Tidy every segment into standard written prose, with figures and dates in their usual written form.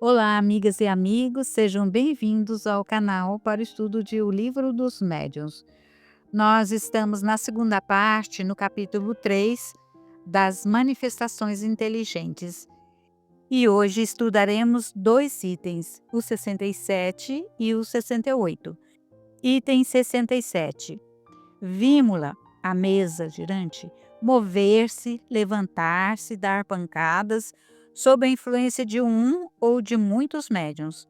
Olá, amigas e amigos, sejam bem-vindos ao canal para o estudo de O Livro dos Médiuns. Nós estamos na segunda parte, no capítulo 3 das manifestações inteligentes. E hoje estudaremos dois itens, o 67 e o 68. Item 67. Vimos-la, a mesa girante, mover-se, levantar-se, dar pancadas, sob a influência de um ou de muitos médiuns.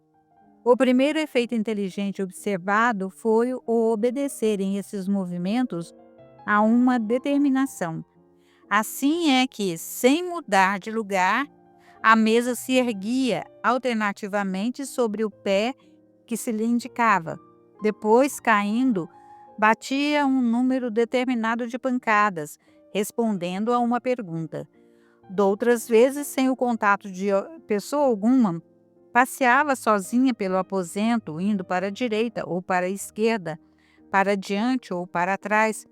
O primeiro efeito inteligente observado foi o obedecerem esses movimentos a uma determinação. Assim é que, sem mudar de lugar, a mesa se erguia alternativamente sobre o pé que se lhe indicava. Depois, caindo, batia um número determinado de pancadas, respondendo a uma pergunta. Doutras vezes, sem o contato de pessoa alguma, passeava sozinha pelo aposento, indo para a direita ou para a esquerda, para diante ou para trás,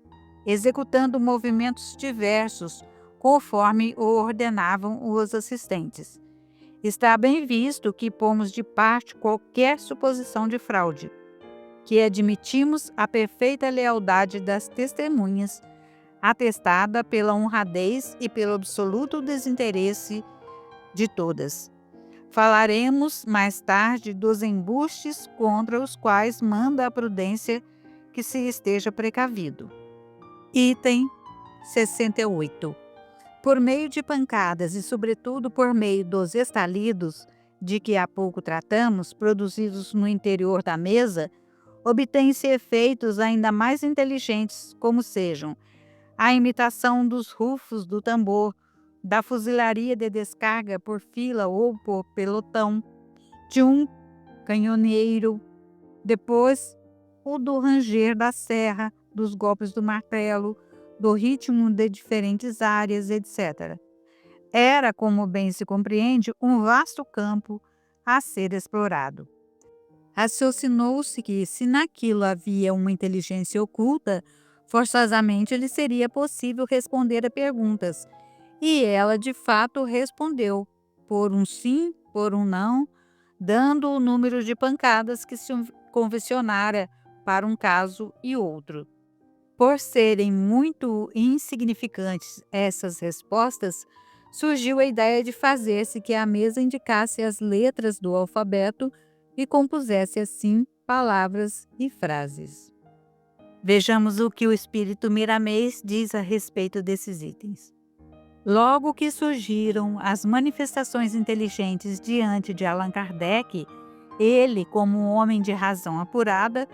executando movimentos diversos, conforme o ordenavam os assistentes. Está bem visto que pomos de parte qualquer suposição de fraude, que admitimos a perfeita lealdade das testemunhas, atestada pela honradez e pelo absoluto desinteresse de todas. Falaremos mais tarde dos embustes contra os quais manda a prudência que se esteja precavido. Item 68. Por meio de pancadas e, sobretudo, por meio dos estalidos, de que há pouco tratamos, produzidos no interior da mesa, obtêm-se efeitos ainda mais inteligentes, como sejam a imitação dos rufos do tambor, da fuzilaria de descarga por fila ou por pelotão, de um canhoneiro, depois o do ranger da serra, dos golpes do martelo, do ritmo de diferentes áreas, etc. Era, como bem se compreende, um vasto campo a ser explorado. Raciocinou-se que, se naquilo havia uma inteligência oculta, forçosamente lhe seria possível responder a perguntas, e ela de fato respondeu, por um sim, por um não, dando o número de pancadas que se convencionara para um caso e outro. Por serem muito insignificantes essas respostas, surgiu a ideia de fazer-se que a mesa indicasse as letras do alfabeto e compusesse assim palavras e frases. Vejamos o que o espírito Miramês diz a respeito desses itens. Logo que surgiram as manifestações inteligentes diante de Allan Kardec, ele, como um homem de razão apurada,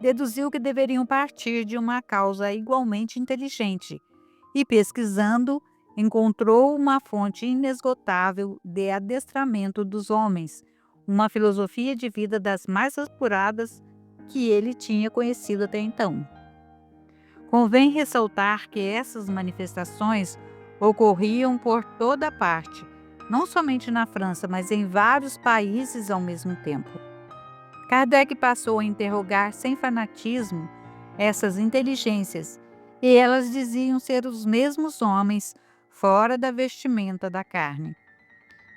deduziu que deveriam partir de uma causa igualmente inteligente e, pesquisando, encontrou uma fonte inesgotável de adestramento dos homens, uma filosofia de vida das mais apuradas que ele tinha conhecido até então. Convém ressaltar que essas manifestações ocorriam por toda parte, não somente na França, mas em vários países ao mesmo tempo. Kardec passou a interrogar sem fanatismo essas inteligências, e elas diziam ser os mesmos homens fora da vestimenta da carne.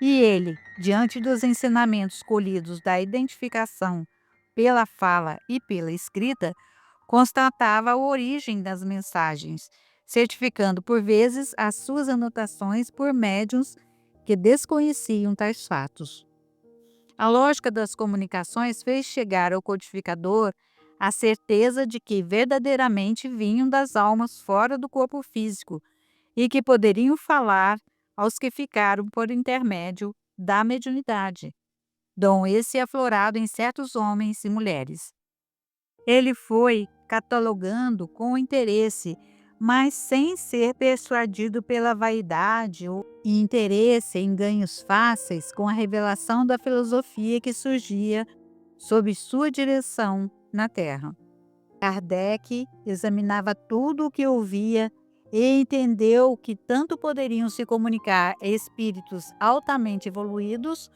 E ele, diante dos ensinamentos colhidos da identificação pela fala e pela escrita, constatava a origem das mensagens, certificando por vezes as suas anotações por médiuns que desconheciam tais fatos. A lógica das comunicações fez chegar ao codificador a certeza de que verdadeiramente vinham das almas fora do corpo físico e que poderiam falar aos que ficaram por intermédio da mediunidade, dom esse aflorado em certos homens e mulheres. Ele foi catalogando com interesse, mas sem ser persuadido pela vaidade ou interesse em ganhos fáceis com a revelação da filosofia que surgia sob sua direção na Terra. Kardec examinava tudo o que ouvia e entendeu que tanto poderiam se comunicar espíritos altamente evoluídos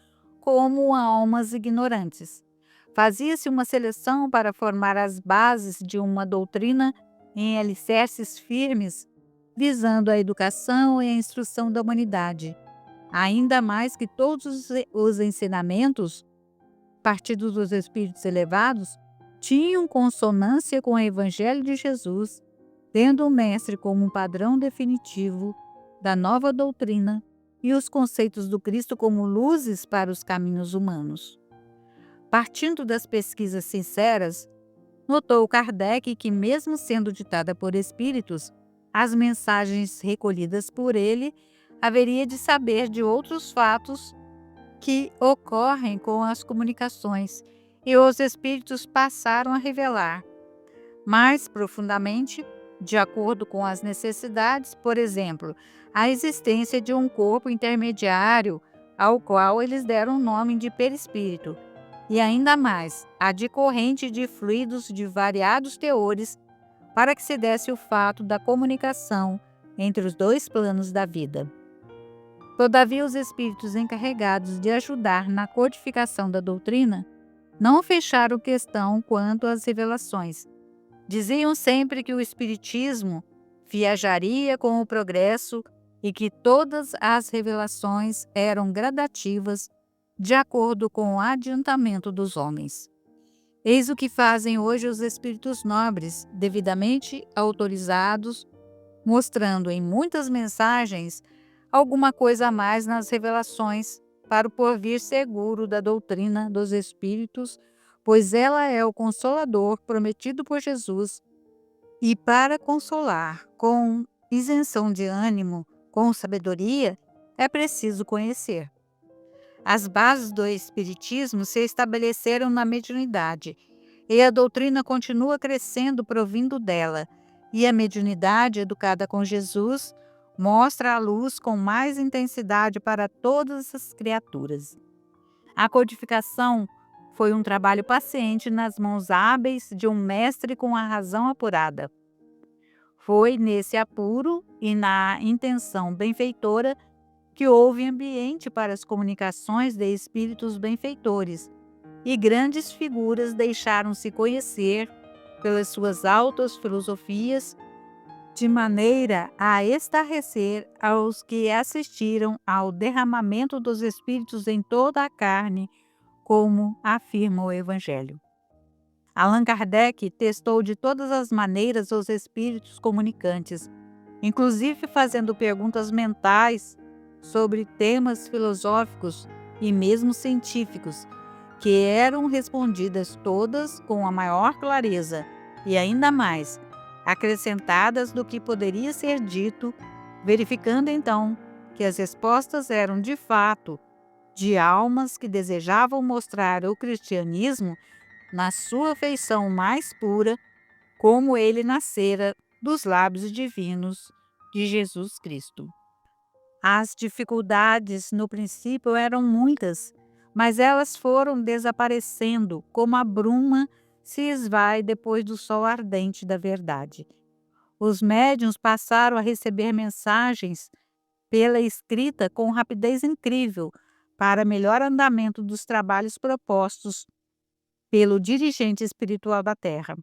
como almas ignorantes. Fazia-se uma seleção para formar as bases de uma doutrina em alicerces firmes, visando a educação e a instrução da humanidade. ainda mais que todos os ensinamentos, partidos dos espíritos elevados, tinham consonância com o Evangelho de Jesus, tendo o Mestre como um padrão definitivo da nova doutrina e os conceitos do Cristo como luzes para os caminhos humanos. Partindo das pesquisas sinceras, notou Kardec que, mesmo sendo ditada por espíritos, as mensagens recolhidas por ele haveria de saber de outros fatos que ocorrem com as comunicações, e os espíritos passaram a revelar mais profundamente, de acordo com as necessidades, por exemplo, a existência de um corpo intermediário ao qual eles deram o nome de perispírito, e ainda mais a de corrente de fluidos de variados teores, para que se desse o fato da comunicação entre os dois planos da vida. Todavia, os espíritos encarregados de ajudar na codificação da doutrina não fecharam questão quanto às revelações. Diziam sempre que o espiritismo viajaria com o progresso e que todas as revelações eram gradativas de acordo com o adiantamento dos homens. Eis o que fazem hoje os espíritos nobres, devidamente autorizados, mostrando em muitas mensagens alguma coisa a mais nas revelações para o porvir seguro da doutrina dos espíritos, pois ela é o consolador prometido por Jesus, e para consolar com isenção de ânimo, com sabedoria, é preciso conhecer. As bases do espiritismo se estabeleceram na mediunidade, e a doutrina continua crescendo provindo dela, e a mediunidade, educada com Jesus, mostra a luz com mais intensidade para todas as criaturas. A codificação foi um trabalho paciente nas mãos hábeis de um mestre com a razão apurada. Foi nesse apuro e na intenção benfeitora que houve ambiente para as comunicações de espíritos benfeitores, e grandes figuras deixaram-se conhecer pelas suas altas filosofias, de maneira a estarrecer aos que assistiram ao derramamento dos Espíritos em toda a carne, como afirma o Evangelho. Allan Kardec testou de todas as maneiras os espíritos comunicantes, inclusive fazendo perguntas mentais sobre temas filosóficos e mesmo científicos, que eram respondidas todas com a maior clareza e ainda mais acrescentadas do que poderia ser dito, verificando então que as respostas eram de fato de almas que desejavam mostrar o cristianismo na sua feição mais pura, como ele nascera dos lábios divinos de Jesus Cristo. As dificuldades no princípio eram muitas, mas elas foram desaparecendo como a bruma se esvai depois do sol ardente da verdade. Os médiuns passaram a receber mensagens pela escrita com rapidez incrível para melhor andamento dos trabalhos propostos pelo dirigente espiritual da Terra.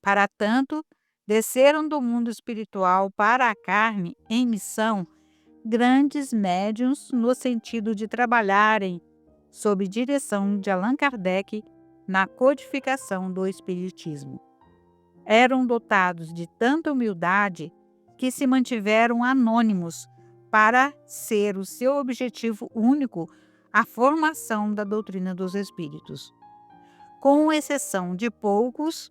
Para tanto, desceram do mundo espiritual para a carne em missão grandes médiuns no sentido de trabalharem sob direção de Allan Kardec na codificação do Espiritismo. Eram dotados de tanta humildade que se mantiveram anônimos para ser o seu objetivo único a formação da doutrina dos Espíritos. Com exceção de poucos,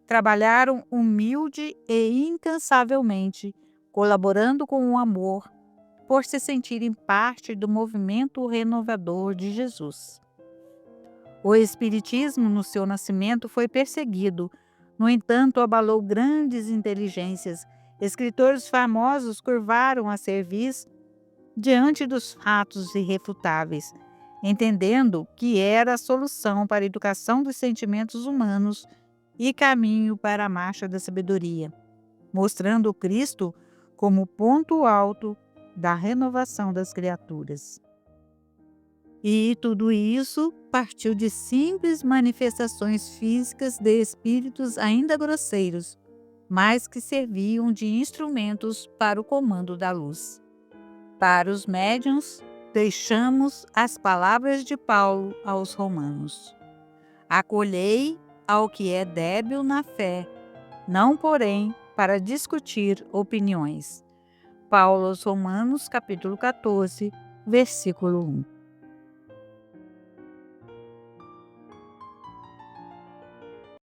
trabalharam humilde e incansavelmente, colaborando com o amor, por se sentirem parte do movimento renovador de Jesus. O Espiritismo, no seu nascimento, foi perseguido, no entanto, abalou grandes inteligências. Escritores famosos curvaram a cerviz diante dos fatos irrefutáveis, entendendo que era a solução para a educação dos sentimentos humanos e caminho para a marcha da sabedoria, mostrando o Cristo como ponto alto da renovação das criaturas. E tudo isso partiu de simples manifestações físicas de espíritos ainda grosseiros, mas que serviam de instrumentos para o comando da luz. Para os médiuns, deixamos as palavras de Paulo aos Romanos. Acolhei ao que é débil na fé, não porém para discutir opiniões. Paulo aos Romanos, capítulo 14, versículo 1.